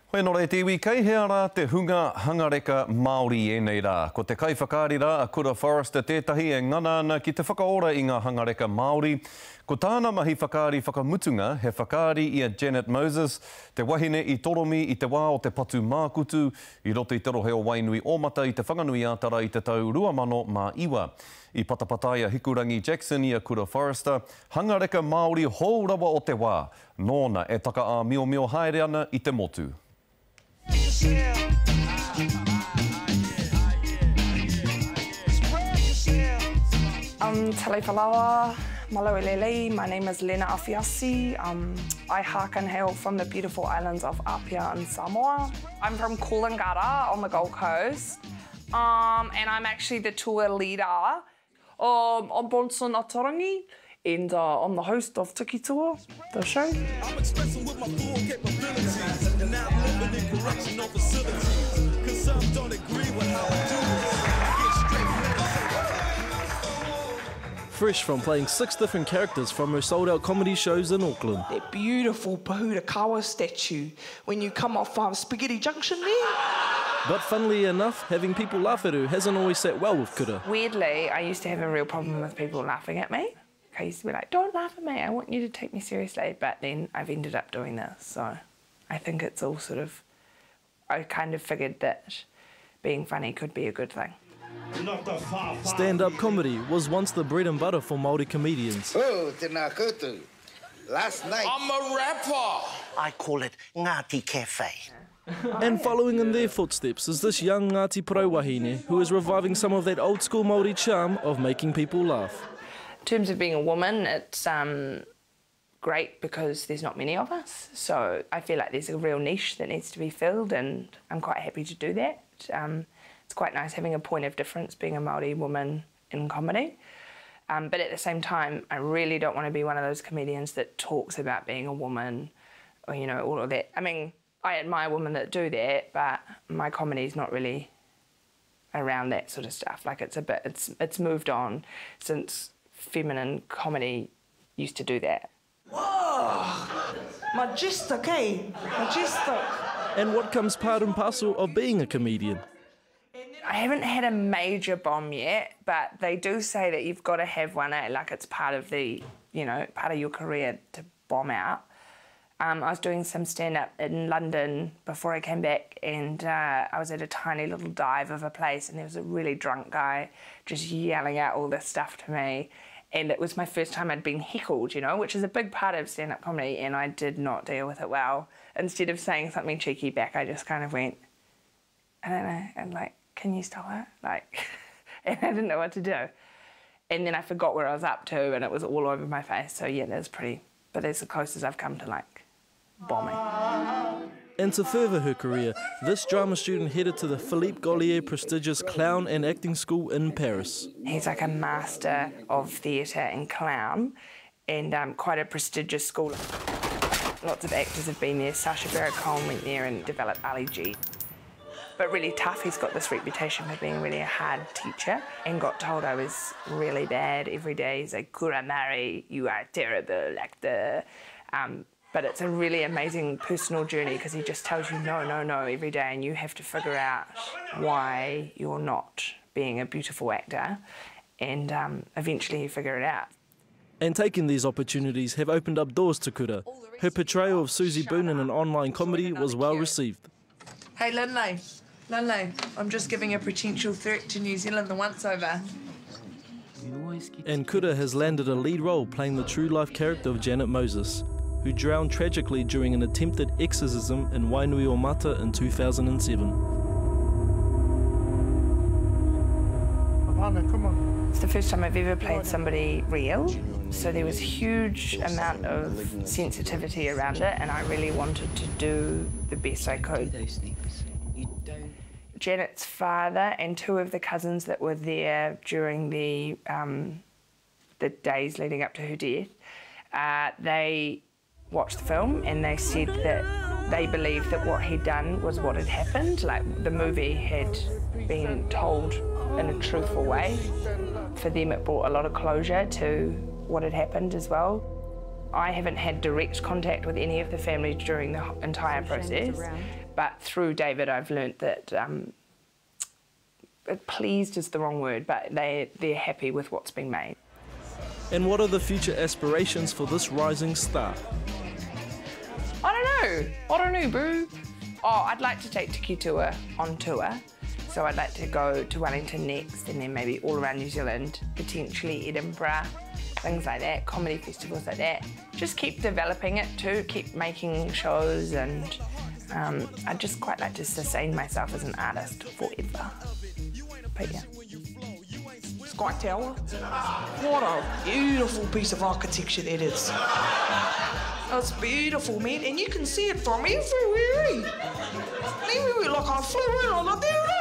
Hoi nō rei te iwi, kei hea rā te hunga hangareka Māori e nei rā. Ko te kaiwhakaari rā a Kura Forrester tētahi e ngana ana ki te whakaora i ngā hangareka Māori. Ko tāna mahi whakaari whakamutunga he whakaari i a Janet Moses, te wahine i toromi i te wā o te patu mākutu, i roto i te rohe o Wainuiomata i te whanganuiatara i te tau 2001. I patapataia Hikurangi Jackson i a Kura Forrester, hangareka Māori hou rawa o te wā, nōna e taka a mio mio haere ana i te motu. Tale Palawa, Malo Lele, my name is Lena Afiasi. I hark and hail from the beautiful islands of Apia and Samoa. I'm from Coolangatta on the Gold Coast, and I'm actually the tour leader on Bronson Atorangi, and I'm the host of Tiki Tour, the show. I'm expressing with my full capabilities, and now I'm living in correctional facilities, because some don't agree with how I do this. Fresh from playing 6 different characters from her sold-out comedy shows in Auckland. That beautiful Pahurakawa statue when you come off Spaghetti Junction there. But funnily enough, having people laugh at her hasn't always sat well with Kura. Weirdly, I used to have a real problem with people laughing at me. I used to be like, don't laugh at me, I want you to take me seriously. But then I've ended up doing this, so I think it's all sort of... I kind of figured that being funny could be a good thing. Stand-up comedy was once the bread and butter for Māori comedians. Oh, te mākutu. Last night... I'm a rapper! I call it Ngāti Cafe. And following in their footsteps is this young Ngāti Porou wahine who is reviving some of that old-school Māori charm of making people laugh. In terms of being a woman, it's great because there's not many of us. So I feel like there's a real niche that needs to be filled, and I'm quite happy to do that. It's quite nice having a point of difference being a Māori woman in comedy. But at the same time, I really don't want to be one of those comedians that talks about being a woman or, you know, all of that. I mean, I admire women that do that, but my comedy's not really around that sort of stuff. Like, it's moved on since feminine comedy used to do that. Whoa! Majestic, eh? Majestic. And what comes part and parcel of being a comedian? I haven't had a major bomb yet, but they do say that you've got to have one, like it's part of the, you know, part of your career to bomb out. I was doing some stand-up in London before I came back, and I was at a tiny little dive of a place, and there was a really drunk guy just yelling out all this stuff to me, and it was my first time I'd been heckled, you know, which is a big part of stand-up comedy, and I did not deal with it well. Instead of saying something cheeky back, I just kind of went, I don't know, and like, can you stop it? Like, and I didn't know what to do. And then I forgot where I was up to, and it was all over my face. So yeah, that's pretty, but that's the closest I've come to like bombing. And to further her career, this drama student headed to the Philippe Gaulier prestigious clown and acting school in Paris. He's like a master of theatre and clown, and quite a prestigious school. Lots of actors have been there. Sacha Baron Cohen went there and developed Ali G. But really tough. He's got this reputation for being really a hard teacher, and got told I was really bad every day. He's like, Kura Marae, you are terrible, like the... but it's a really amazing personal journey because he just tells you no, no, no every day, and you have to figure out why you're not being a beautiful actor, and eventually you figure it out. And taking these opportunities have opened up doors to Kura. Her portrayal of Susie Boone in an online comedy was well received. Hey, Lindley. Lindley, I'm just giving a potential threat to New Zealand the once-over. And Kura has landed a lead role playing the true-life character of Janet Moses, who drowned tragically during an attempted exorcism in Wainuiomata in 2007. Come on. It's the first time I've ever played somebody real, so there was a huge amount of sensitivity around it, and I really wanted to do the best I could. Janet's father and 2 of the cousins that were there during the days leading up to her death, they watched the film and they said that they believed that what he'd done was what had happened, like the movie had been told in a truthful way. For them it brought a lot of closure to what had happened as well. I haven't had direct contact with any of the family during the entire process, But through David, I've learnt that pleased is the wrong word, but they're happy with what's been made. And what are the future aspirations for this rising star? I don't know, boo. Oh, I'd like to take Tiki Tour on tour. So I'd like to go to Wellington next, and then maybe all around New Zealand, potentially Edinburgh, things like that, comedy festivals like that. Just keep developing it too, keep making shows, and I'd just quite like to sustain myself as an artist forever. But yeah. Sky Tower. What a beautiful piece of architecture that is. It's beautiful, man, and you can see it from everywhere. Everywhere, like I flew in, I'm like, there it